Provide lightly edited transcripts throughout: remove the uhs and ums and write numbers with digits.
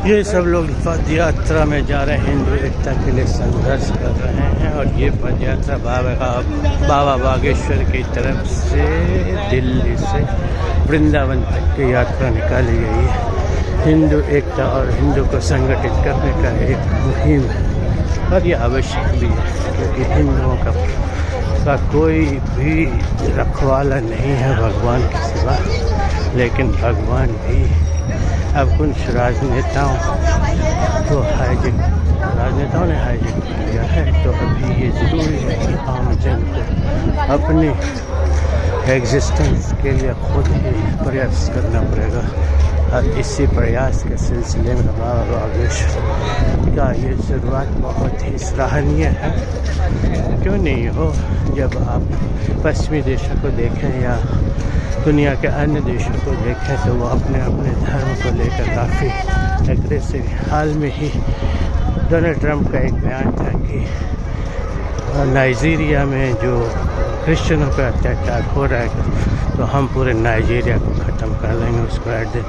ये सब लोग पद यात्रा में जा रहे हैं, हिंदू एकता के लिए संघर्ष कर रहे हैं। और ये पद यात्रा बाबा बागेश्वर की तरफ से दिल्ली से वृंदावन तक की यात्रा निकाली गई है। हिंदू एकता और हिंदू को संगठित करने का एक मुहिम है और ये आवश्यक भी है, क्योंकि हिंदुओं का कोई भी रखवाला नहीं है भगवान के सिवा। लेकिन भगवान भी अब कुछ राजनेताओं ने हाईजेक कर लिया है। तो अभी ये ज़रूरी है कि आम जन को अपनी एग्जिस्टेंस के लिए खुद ही प्रयास करना पड़ेगा। और इसी प्रयास के सिलसिले में बाबा बागेश्वर का ये शुरुआत बहुत ही सराहनीय है। क्यों नहीं हो, जब आप पश्चिमी देशों को देखें या दुनिया के अन्य देशों को देखें तो वो अपने अपने धर्म को लेकर काफ़ी एग्रेसिव। हाल में ही डोनाल्ड ट्रंप का एक बयान था कि नाइजीरिया में जो क्रिश्चियनों पर अत्याचार हो रहा है तो हम पूरे नाइजीरिया को ख़त्म कर लेंगे, उसको ऐड दे।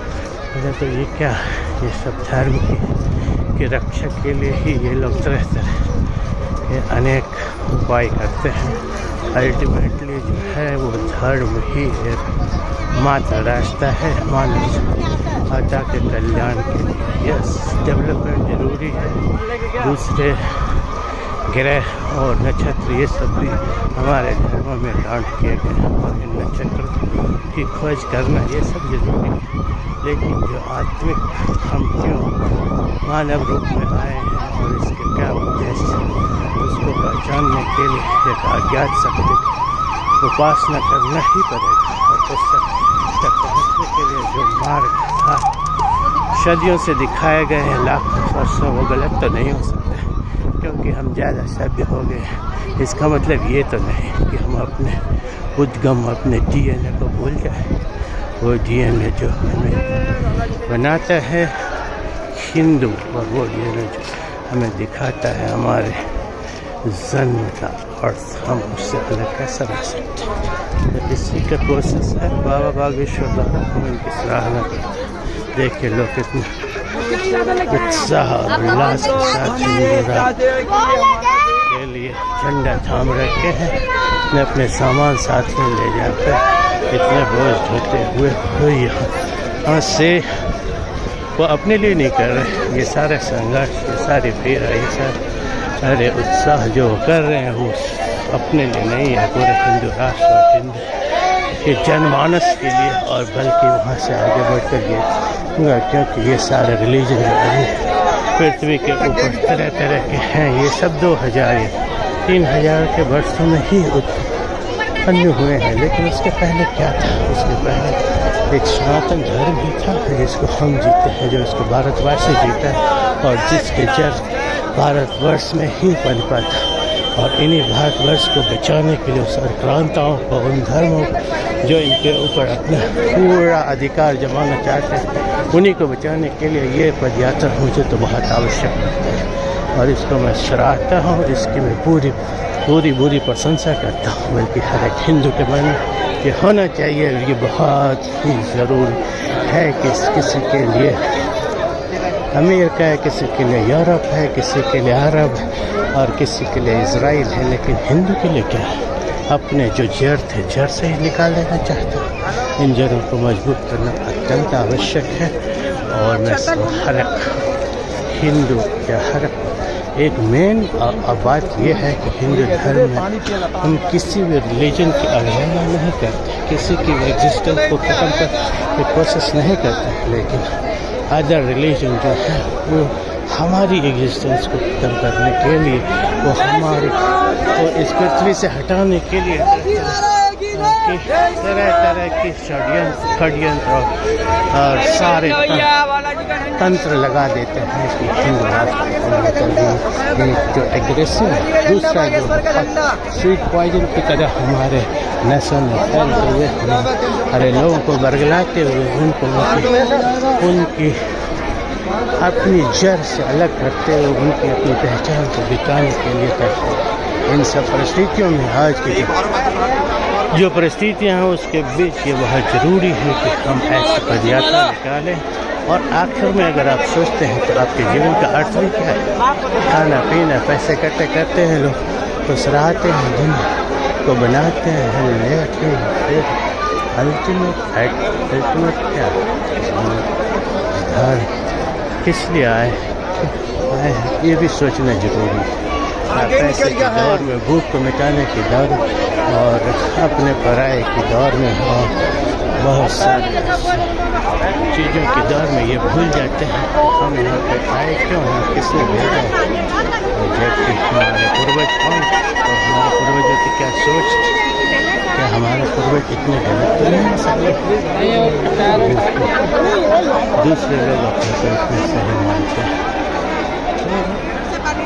तो ये क्या, ये सब धर्म की रक्षा के लिए ही ये लोग तरह तरह के अनेक उपाय करते हैं। अल्टीमेटली जो है वो धर्म ही एक मात्र रास्ता है मानवता के कल्याण के लिए। यस, डेवलपमेंट जरूरी है। दूसरे ग्रह और नक्षत्र ये सब भी हमारे धर्मों में काउंट किए गए हैं और इन नक्षत्रों की खोज करना ये सब जरूरी है। लेकिन जो आत्मिक हम क्यों मानव रूप में आए हैं और इसके क्या उद्देश्य उसको पहचानने के लिए एक अज्ञात शक्ति उपासना करना ही पड़ेगा। और उस शक्ति तक पहुँचने के लिए जो मार्ग था सदियों से दिखाए गए हैं, लाखों वर्षों, वो गलत तो नहीं हो सकता, क्योंकि हम ज़्यादा सभ्य हो गए। इसका मतलब ये तो नहीं कि हम अपने उद्गम, अपने DNA को भूल जाए। वो DNA जो हमें बनाता है हिंदू, और वो DNA जो हमें दिखाता है हमारे जन्म का अर्थ, हम उससे अलग कैसे रह सकते हैं। तो इसी का प्रोसेस है। बाबा बागेश्वर द्वारा हम इनकी सराहना करते हैं। देखिए लोग कितने उत्साह और उल्लास के साथ के लिए झंडा थाम रखे हैं। अपने सामान साथ में ले जाकर इतने बोझ ढोते हुए यहाँ से वो अपने लिए नहीं कर रहे। ये सारे संघर्ष, ये सारी भीड़, ये सारे उत्साह जो कर रहे हैं वो अपने लिए नहीं है, पूरे हिंदू राष्ट्र और हिंदू के जनमानस के लिए। और बल्कि वहाँ से आगे बढ़कर ये, क्योंकि ये सारे रिलीजन जो अभी पृथ्वी के ऊपर तरह तरह के हैं, ये सब 2000 या 3000 के वर्षों में ही उत्पन्न हुए हैं। लेकिन उसके पहले क्या था? उसके पहले एक सनातन धर्म ही था जिसको हम जीते हैं, जो इसको भारतवासी जीता है और जिसके जड़ भारतवर्ष में ही पनपा था। और इन्हीं भारतवर्ष को बचाने के लिए उस आक्रांताओं को, उन धर्मों जो इनके ऊपर अपना पूरा अधिकार जमाना चाहते हैं, उन्हीं को बचाने के लिए ये पदयात्रा मुझे तो बहुत आवश्यक लगता है। और इसको मैं सराहता हूँ, इसकी मैं पूरी प्रशंसा करता हूँ। बल्कि हर एक हिंदू के मन में ये होना चाहिए। ये बहुत ही ज़रूरी है कि किसी के लिए अमेरिका है, किसी के लिए यूरोप है, किसी के लिए अरब और किसी के लिए इजराइल है। लेकिन हिंदू के लिए क्या है? अपने जो जड़ थे, जड़ से ही निकाल देना चाहते हैं। इन जड़ों को मजबूत करना अत्यंत आवश्यक है। और मैं हर एक हिंदू या हर एक मेन बात यह है कि हिंदू धर्म में हम किसी भी रिलीजन की अवहेलना नहीं करते, किसी की एग्जिस्टेंस को ख़त्म करने की कोशिश नहीं करते। लेकिन अदर रिलीजन जो है वो हमारी एग्जिस्टेंस को ख़त्म करने के लिए, वो हमारे को इस पृथ्वी से हटाने के लिए तरह तरह की षड्यंत्र और सारे तंत्र लगा देते हैं। हिंदू राष्ट्र जो एग्रेसिव है, दूसरा जो स्वीट पॉइजन की तरह हमारे नस्ल में फैलते हुए हमारे लोगों को बरगलाते हुए उनकी अपनी जड़ से अलग करते हुए उनकी अपनी पहचान को बिताने के लिए करते हैं। इन सब परिस्थितियों में आज की जो परिस्थितियाँ हैं उसके बीच ये बहुत ज़रूरी है कि हम ऐसी पदयात्रा निकालें। और आखिर में अगर आप सोचते हैं तो आपके जीवन का अर्थ भी क्या है? खाना पीना, पैसे इकट्ठे करते हैं लोग, खुश रहते हैं, दिन को बनाते हैं, लेकिन फिर अल्टीमेट क्या घर किस लिए आए ये भी सोचना जरूरी है। पैसे के दौर में, भूख को मिटाने के दौर और अपने पराये के दौर में बहुत सारी चीज़ों के दौर में ये भूल जाते हैं हम यहाँ पे आए क्यों हैं, किसने भेजा, और जबकि हमारे पूर्वज कौन और हमारे पूर्वजों की क्या सोच, क्या हमारे पूर्वज इतने गलत तो नहीं सकते? दूसरे लोग अपने को इतने सही मानते हैं।